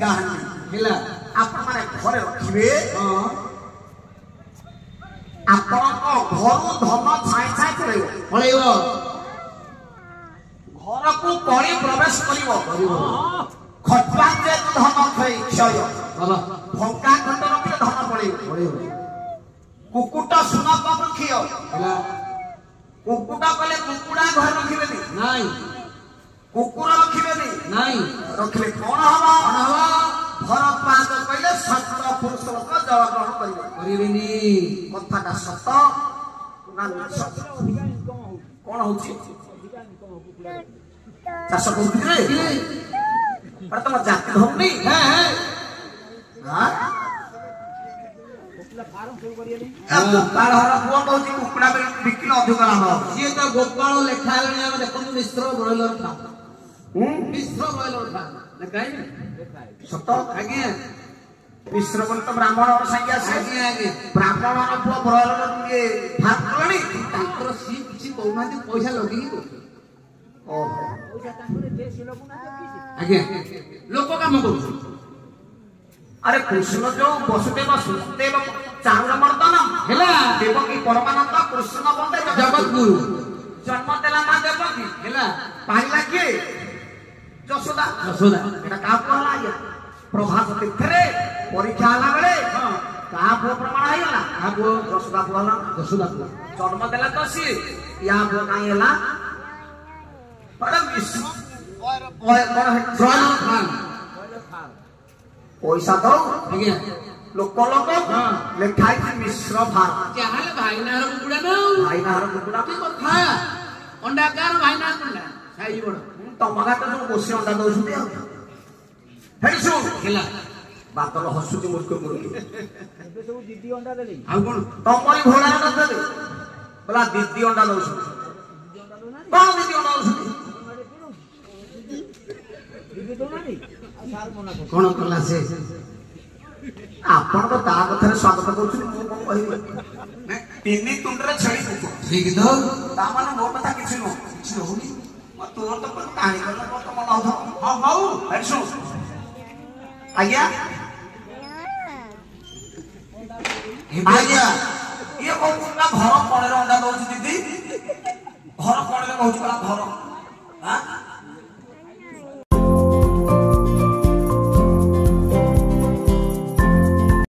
सिंगा हांडी हेला आपण माने घरे रखिबे आपण को घर धन छाई छाई पड़ेबो घर को कणी प्रवेश करिवो खटवा जे धन खई क्षय बाबा भंका खंड रखले धन पड़ेबो कुकुटा सुना कम रखियो हेला कुकुटा कले कुकुडा घर रखिबेनी नाही कुकुरा रखिबेनी नाही रखले कोन हवा घर पाद कइले सत्र पुरुष लोक जल ग्रहण करिबेनी कथाटा सत ना मिछ कोन होची चाष करथि रे पर तुम जाति धमनी हां फार्म शुरू करियनी गोपाल हर पुओ कहूची कुकुडा बिकिलो अधिक लाभ ये तो गोपाल लेखा लेनी हम देखो मिश्र ब्रॉयलर था मिश्र ब्रॉयलर था देखाई सत आगे मिश्र बोल तो ब्राह्मण और संज्ञा से आगे आगे ब्राह्मण और पुओ ब्रॉयलर ये फार्म करनी ताकर सी किछि कहउनाती पैसा लगी ओहो पैसा ताकर देश लोक ना आगे लोक काम करू अरे कृष्ण जो वसुदेव सुदेव चारुर मर्दन हेला देवकी परमानंद कृष्ण बंदे जगत गुरु जन्म देला मा देवकी हेला पाइला के यशोदा यशोदा एटा का कहला या प्रभात तीर्थरे परीक्षा आला बेले का भो प्रमाण आइला का भो यशोदा कहला यशोदा जन्म देला तो सी या भो काई हला परम विष्णु और खान पैसा दो आज्ञा लोक लोक लेखाई थी मिश्र भार चाहले भाईनार कुकुडा न भाईनार कुकुडा की कथा अंडाकार भाईनार कुकुडा साई बड़ तमगा तो बसी अंडा दउछुती हेसु हेला बातल हसुती मूर्ख मूर्ख एबे सब दीदी अंडा देली आ कोन तमरी घोड़ा न देले बला दीदी अंडा दउछुती कोन दीदी अंडा दउछुती दीदी तो नाही कौन कला से आपण तो ता कथा स्वागत करछु मु कोन कहि तिनी तुंडरे छड़ी ठीक तो ता माने मो कथा किछि न किछि होनी म तोर तो कहानी करला तो मन हो हां हाउ हरसु आज्ञा आज्ञा ये को पुरा घर कोणे रे अंडा दउछि दीदी घर कोणे रे कहू परा घर हां